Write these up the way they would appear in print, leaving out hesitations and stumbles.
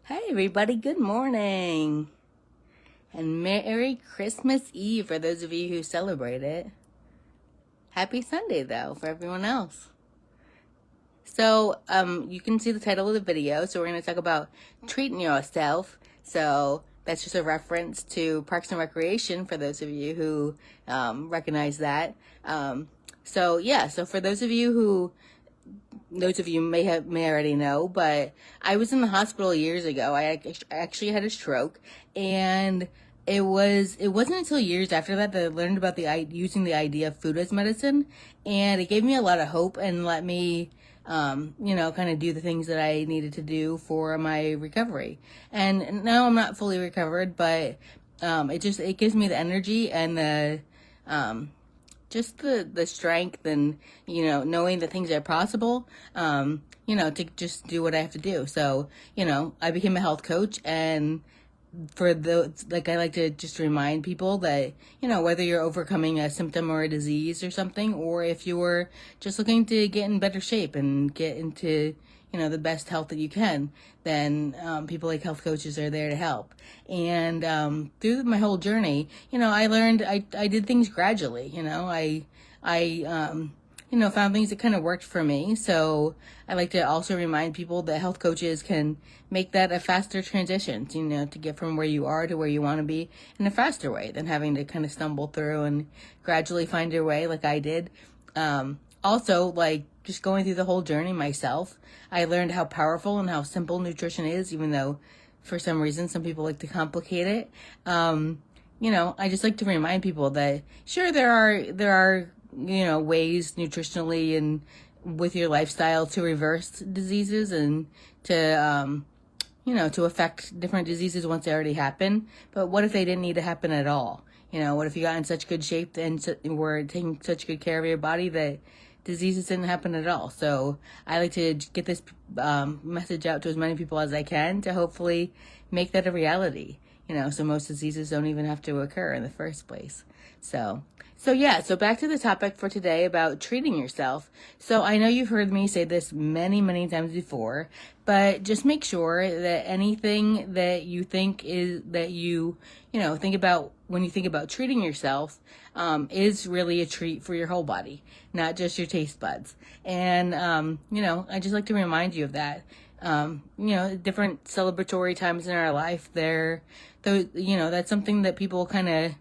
Hey everybody, good morning. And Merry Christmas Eve for those of you who celebrate it. Happy Sunday though for everyone else. So, you can see the title of the video. So we're going to talk about treating yourself. So that's just a reference to Parks and Recreation for those of you who recognize that. So for those of you may already know, but I was in the hospital years ago. I actually had a stroke, and it wasn't until years after that I learned about using the idea of food as medicine, and it gave me a lot of hope and let me kind of do the things that I needed to do for my recovery. And now I'm not fully recovered, but it gives me the energy and just the strength and knowing that things are possible, to just do what I have to do. So I became a health coach, and for the like I like to just remind people that whether you're overcoming a symptom or a disease or something, or if you're just looking to get in better shape and get into the best health that you can, then people like health coaches are there to help. And through my whole journey, I learned I did things gradually. I found things that kind of worked for me. So I like to also remind people that health coaches can make that a faster transition, to get from where you are to where you want to be in a faster way than having to kind of stumble through and gradually find your way like I did. Also, like just going through the whole journey myself, I learned how powerful and how simple nutrition is, even though for some reason some people like to complicate it. I just like to remind people that sure there are ways nutritionally and with your lifestyle to reverse diseases and to affect different diseases once they already happen. But what if they didn't need to happen at all? What if you got in such good shape and were taking such good care of your body that diseases didn't happen at all? So I like to get this message out to as many people as I can to hopefully make that a reality. So most diseases don't even have to occur in the first place. So back to the topic for today about treating yourself. So I know you've heard me say this many, many times before, but just make sure that anything that you think is that think about when you think about treating yourself, is really a treat for your whole body, not just your taste buds. And, I just like to remind you of that. Different celebratory times in our life, that's something that people kind of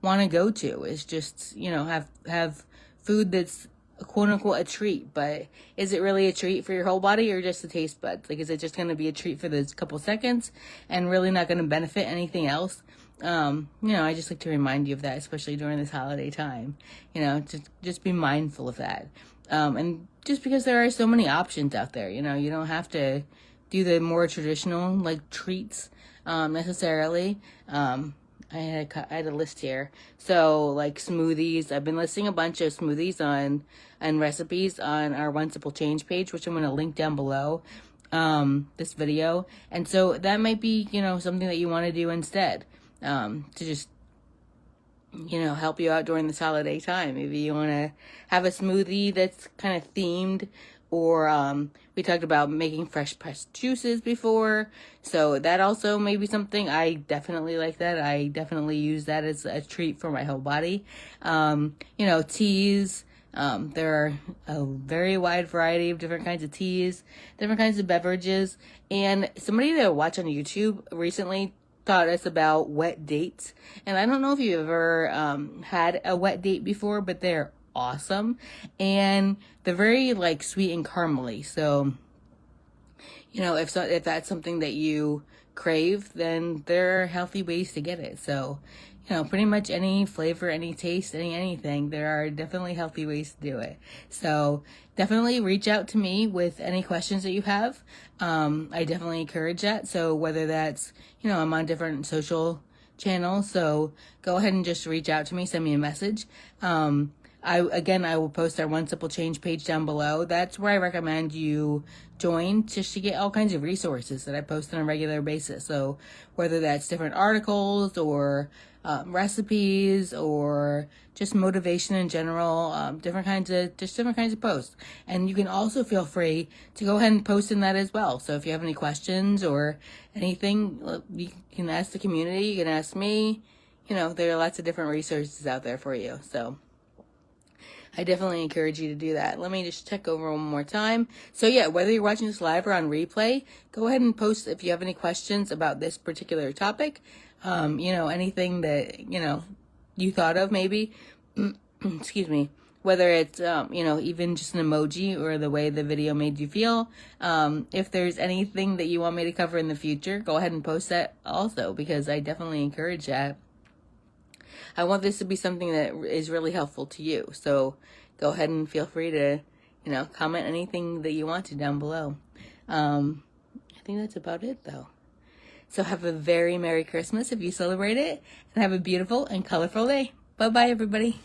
want to go to, is just have food that's quote unquote a treat. But is it really a treat for your whole body or just the taste buds? Like, is it just going to be a treat for those couple seconds and really not going to benefit anything else? I just like to remind you of that, especially during this holiday time. To just be mindful of that. And just because there are so many options out there, you don't have to do the more traditional like treats necessarily. I had a list here. So like smoothies, I've been listing a bunch of smoothies and recipes on our One Simple Change page, which I'm going to link down below this video. And so that might be something that you want to do instead, to just help you out during this holiday time. Maybe you want to have a smoothie that's kind of themed, or we talked about making fresh pressed juices before. So that also may be something. I definitely like that. I definitely use that as a treat for my whole body. Teas. There are a very wide variety of different kinds of teas, different kinds of beverages. And somebody that I watched on YouTube recently taught us about wet dates. And I don't know if you've ever had a wet date before, but they're awesome. And they're very like sweet and caramely. So, if that's something that you crave, then there are healthy ways to get it. So, pretty much any flavor, any taste, anything, there are definitely healthy ways to do it. So definitely reach out to me with any questions that you have. I definitely encourage that. So whether that's, I'm on different social channels, so go ahead and just reach out to me, send me a message. I will post our One Simple Change page down below. That's where I recommend you join, just to get all kinds of resources that I post on a regular basis. So whether that's different articles or recipes or just motivation in general, different kinds of posts. And you can also feel free to go ahead and post in that as well. So if you have any questions or anything, you can ask the community, you can ask me. There are lots of different resources out there for you. So I definitely encourage you to do that. Let me just check over one more time. So yeah, whether you're watching this live or on replay, go ahead and post if you have any questions about this particular topic. Anything that, you thought of maybe, excuse me, whether it's, even just an emoji or the way the video made you feel. If there's anything that you want me to cover in the future, go ahead and post that also, because I definitely encourage that. I want this to be something that is really helpful to you. So go ahead and feel free to, comment anything that you want to down below. I think that's about it though. So have a very Merry Christmas if you celebrate it, and have a beautiful and colorful day. Bye-bye, everybody.